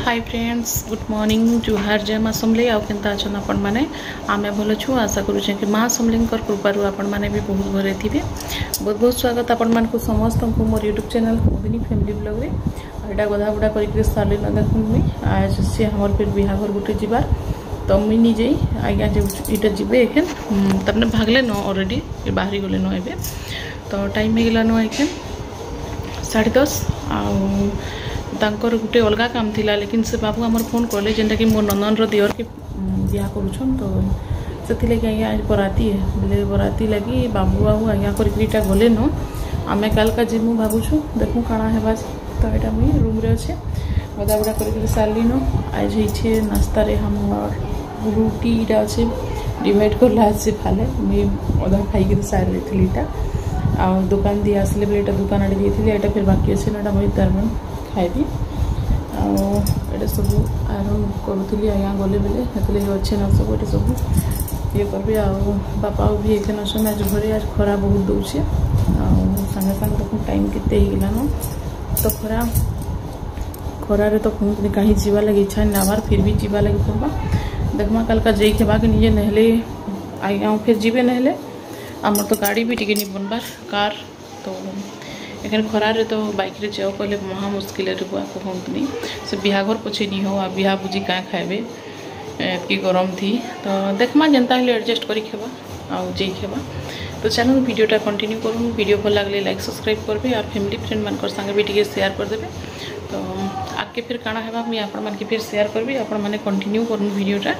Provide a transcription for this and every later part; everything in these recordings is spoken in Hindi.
हाय फ्रेंड्स गुड मॉर्निंग जुहार जय माँ समलेई आउ केनता अच्छन आपण माने आमे भल छु आशा करूछे कि माँ समलेईंकर कृपारू आपण माने भी बहुत भले थिबे। बहुत बहुत स्वागत आपण मान को समस्त को मोर यूट्यूब चैनल मोदिनी फैमिली ब्लॉग रे एटा गधा बुड़ा करके साली न देखुन मी आज से हमर फिर बिहा घर गुटे जिबार तो मुई निजे आज्ञा जे इटा जिबे एखन तबने भागले न ऑलरेडी बाहरी गले न एबे तो टाइम हे गेला न एखन 10:30 आ तांकर गुटे अलग काम थिला लेकिन से बाबू आमर फोन कले जेनटा कि मोर नंदन दियर के बिहा करूछन तो से लगे आज्ञा आज बराती है बोले बराती लगी बाबू बाबू आज्ञा करटा गले न आमे काल का जीमु भावुछु देखू काଣା हेबा तो एटा मुई रूम रे अच्छे गदा बुड़ा कर सारली न आज होइछे नाश्ता रे हमर रुटी इटा अच्छे डिवाइड करला से फाले मुई अधा खाई के सार लेथली इटा आ दुकान दी आसले बेले एटा दुकान आडे दिथिली एटा फिर बाकी अछि नटा मुई तारमन खाइबी आटे सब आयरन करूली आज्ञा गले बेले हेतले अच्छे ना सब ये सब ये करबी आ बापा भी एक आज घरे आज खरा बहुत दौचे सांगे सांगे देखो टाइम केते हिगला न तो खरा रे तो कहीं जीवा लगे इच्छा नहीं आबार फिर भी जीवा लगे पड़वा देखमा कल का जई खेबा के निजे नहले आज्ञा फिर जीवे नहले आमर तो गाड़ी भी टिके नहीं बनबार कार तो एखन खरारे तो बाइक रे जाओ कहले महा मुश्किल रे बुआ कहतनी से बिहाघर पछे नहीं हो आ बिहा बुझी क्या खाइबे की गरम थी तो देखमा जनता हेले एडजस्ट करी खेबा आ जे खेबा तो चलो वीडियोटा कंटिन्यू करूँ वीडियो भल लगले लाइक सब्सक्राइब करबे आ फैमिली फ्रेंड मानकर संगे भी टिके शेयर कर देबे तो आगे फिर काଣା हेबा मुई आपण मान के फिर शेयर करबी आपण माने कंटिन्यू करूँ वीडियोटा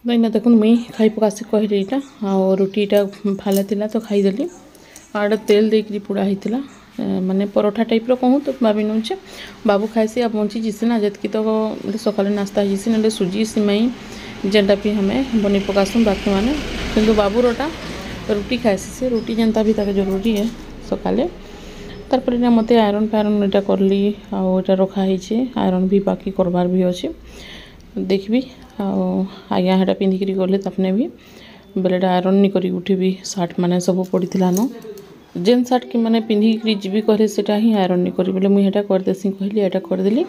नैना देखुन मुई खाई पकासी कहलीटा आ रुटीटा फाले थिला तो खाईदेली आड़ तेल देकरी पोड़ा होता माने परोठा टाइप रो कहूँ तो भाभी नौचे बाबू खाएसी आ बंची जीसी ना जितकी तो सकाले नास्ता जीसी ना सुजी सिमाई जेनटा भी हमें बनी पकासूँ बाकी माने किंतु बाबू रोटा रुटी खाएसी से रुटी जनता भी ताके जरूरी है सकाले तारपर ना मते आयरन फायरन एटा करली आ एटा रखा है आयरन भी बाकी करबार भी अच्छे देखबी आज्ञा हेटा पिंधिकी गले तपने भी बेलेटा आयरन नहीं करी उठी सार्ट माने सब पड़ीला न जेन सार्ट कि मैंने पिंधिकी जीवी कहले सेटा ही आयरन नहीं करी बोले मुझे करदेसी कहली एटा करदेली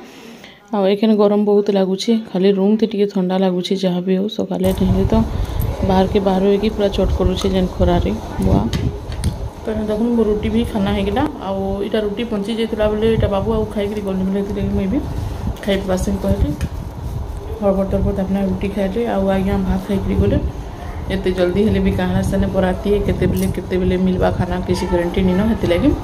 आखने गरम बहुत लगुच खाली रूम थे टे ठंडा लगुच जहाँ भी हो सकाले नहीं तो बाहर के बाहर होगी पूरा चट करुचे जेन खरारे बुआ तो देखो मो रुटी भी खाना होगा आटा रुटी बंची जाता बोले यहाँ बाबू आउ खाई गली बोले मुझे भी खाई पकासी कहली हड़बड़ तड़बड़ अपना रुटी खाइले आज्ञा भात खाई गले एते जल्दी हेले भी कहाँ से बराती है केते बेले मिलवा खाना किसी गारंटी नहीं न हेती लगी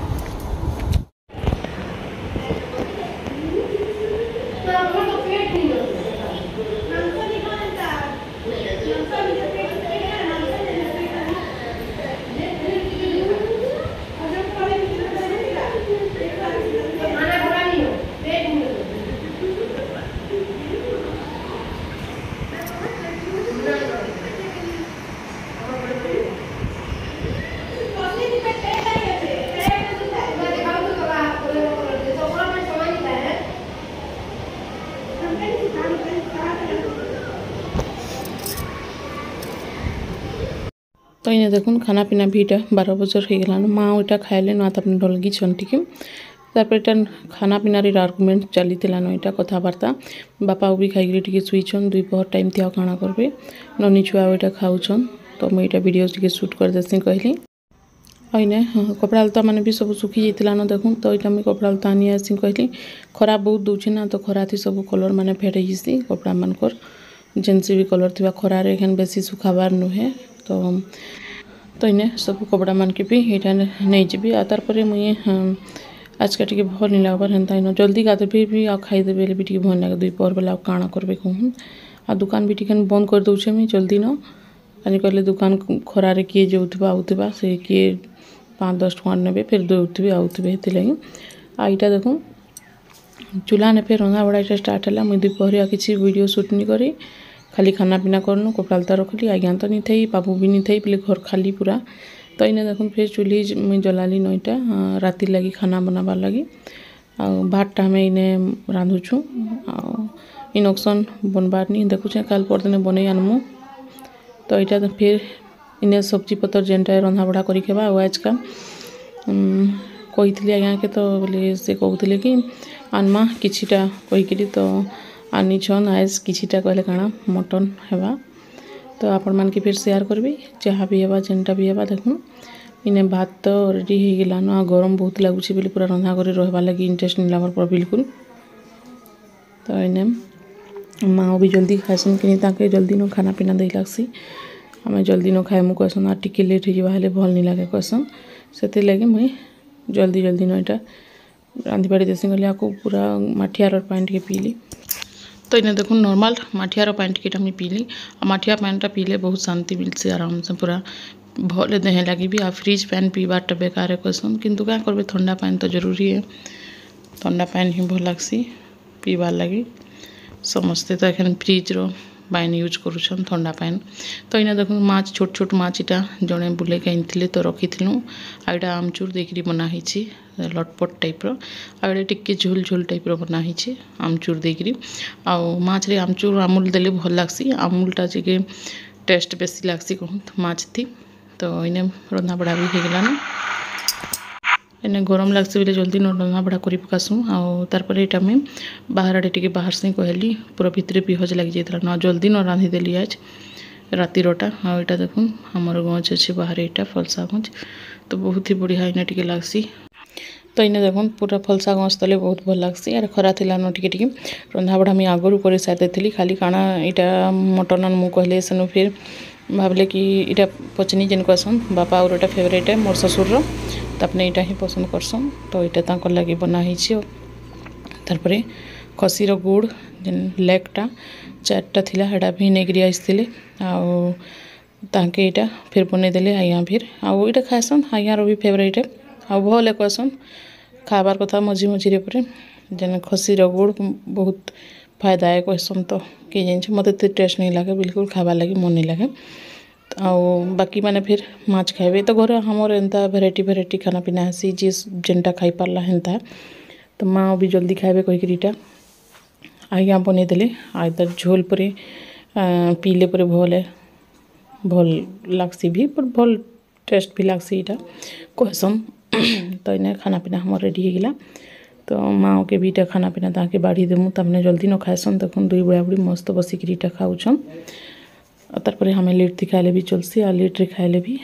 तो इन्हें देखुन खाना पीना भी इटा 12 बजर हो गलान माँ इटा खाइले ना अपने ढलगी छंटिके तापर इटा खाना पीना रे आर्गुमेंट चली न इटा कथबार्ता बापा भी खाई टे शुईछन 2 पहर टाइम थी काଣା करबे ननी छुआ इटा खाऊन तो मुझे इटा वीडियो टे शूट कर देसी कहली अने कपड़ा लता मैंने भी सब सुखी जाता न देखुन तो इटा मुझे कपड़ा लता आनी आसी कहली खरा बहुत दूचे ना तो खरा थी सब कलर मैंने फेट जासी कपड़ा मानकर जेनसी भी कलर थी खरारे एखन बेसी सुखाबार नुहे तो इन्हें सब कपड़ा मान के भी यहाँ नहीं जी तार मुझे आज का टे भल नहीं लगबार हेन्ता इन जल्दी गाधे भी आ खाईदेवे भी टे भल लगे 2 पहर बेला काଣା करबे कहूँ आ दुकान भी टे बंद कर दूचे मुझे जल्दी न कहीं कहले दुकान खरारे किए जाऊा आउा से किए 5-10 टଙ୍କା ने फिर दौथे आउे हेती लगी आईटा देखूँ चूल्हा ने फिर रंधा बड़ा इटा स्टार्ट है मुझे 2 पहर किसी वीडियो शूट नहीं करी खाली खाना पीना करनु कपड़ा लता रखली आज्ञा तो नहीं थी बाबू भी नहीं थी बोले घर खाली पूरा तो इन्हें देखो फिर चूल्ही मुझे जलाली नईटा राति लगी खाना बनाबार लगी भातटा हमें इन्हें रांधुछु इंडक्शन बनबार नहीं देखुचे काल परदिन बन आनमु तो यहाँ तो फिर इन्हें सब्जी पतर जेनटा रंधा बढ़ा करी खेबा आज का कही आज्ञा के तो बोले से कहते कि आनमा किछिटा कहीकि तो आनीछन आइस किछिटा कहले काଣା मटन हेबा तो आपण मान के फिर शेयर करबी जहाँ भी हेबा जेनटा भी हेबा देखूँ इने भात तो रेडी हो गलान आ गरम बहुत लगुच बोली पूरा रंधा कर रहा लगी इंटरेस्ट नहीं लगा पूरा बिल्कुल तो इने माँ भी जल्दी खाएसन कि ताके जल्दी न खाना पीना दे लगसी आम जल्दी न खाए मुझे कहसन आ टिके लेट हो भल नहीं लगे कहसन से लगे मुई जल्दी जल्दी न यहाँ रांधि बाड़ी देसी गली आपको पूरा माठियार पानी टे पीली तो इन्हें देखो नॉर्मल माठियार पानी टिकेटा मुझे पीली और माठिया पानीटा पीले बहुत शांति मिलसे आराम से पूरा भले देह लगे भी आ फ्रिज पानी पीबारटा बेकार है कहसन किंतु क्या करबे ठंडा पानी तो जरूरी है ठंडा पानी ही भल लगसी पीबार लगी समस्ते तो एखन फ्रिज रो पानी यूज करुछन ठंडा पानी तो इना देखो माछ छोट छोट माछ इटा जड़े बुले के आनी तो रखी आईटा आमचूर देकरी बना ही लटपट टाइप रो टिके झोल झोल टाइप रो बना ही आमचूर देकरी आउ माछ रे आमचूर आमूल देले भल लगसी आमूलटा जे टेस्ट बेसी लगसी कहत माछ थी तो इने रंधा बड़ा भी हो गलान इने गरम लगसी बोले जल्दी न रंधा बड़ा कर पकासू आर ये आम बाहर आड़े टे बाहर से कहली पूरा भितर पिहज लग जाता न जल्दी न रांधि देली आज राति रोटा आईटा देखूँ आमर गच अच्छे बाहर यहाँ फलसा गच तो बहुत ही बढ़िया इना टे लगसी तो इने देखो पूरा फलसा गछ तले बहुत भल लगसी आर खरा थिला न टिके रंधा बड़ा मुझे आगरू कर सारी थी खाली काଣା यहाँ मटन मुझे कहले सेनु फिर भावले कि इटा पचनी जेन कहसन बापा और एटा फेवरेट है मोर ससुर तपने इटा ही पसंद करसन तो यहाँ लगे बनाई तारपरे खसी गुड़ जेन लेगटा 4टा थिला हेटा भी नेगरी आसते आके यहाँ फिर बनईदे आज्ञा फिर आउ यहाँ खाएसन आज्ञार भी फेवरेट है आ भले कहसन खाबार कथा मझी मझीरे पर जेन खसी गुड़ बहुत फायदा है कहसन तो किए जान मत टेस्ट नहीं लगे बिल्कुल खाबार लगे मन नहीं लगे आउ बाकी मैंने फिर माछ खाइबे तो घर हमर एंता भेराइटी खाना पीना हेसी जी जेनटा खाई पारला हेन्ता तो माँ भी जल्दी खाइबे कहीकरीटा आज्ञा बनईदे आ इधर झोल पर पीले पर भल लगसी भी पर भल टेस्ट भी लगसी इटा कहसन तो इन्हें खाना पीना हमार रेडी हो गला तो माँ के भी इटा खाना पीना ताके बाढ़ी देमु तमने जल्दी न खाएसन देखुन दुई बुढ़ा बुढ़ी मस्त बसिक इटा खाऊछन तारपरे हमें लेट थी खाइले भी चलसी आ लेट रे खाइले भी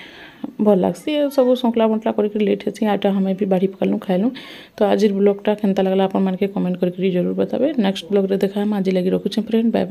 भल लगसी सब सौकला बंटला करके लेट हेसी आटा हमें भी बाढ़ी पकालूँ खाइलूँ तो आज ब्लॉगटा केनता लगला अपन मन के कमेंट करके जरूर बताबे नेक्स्ट ब्लॉग रे देखा आज लगी रखुचे फ्रेंड बाय।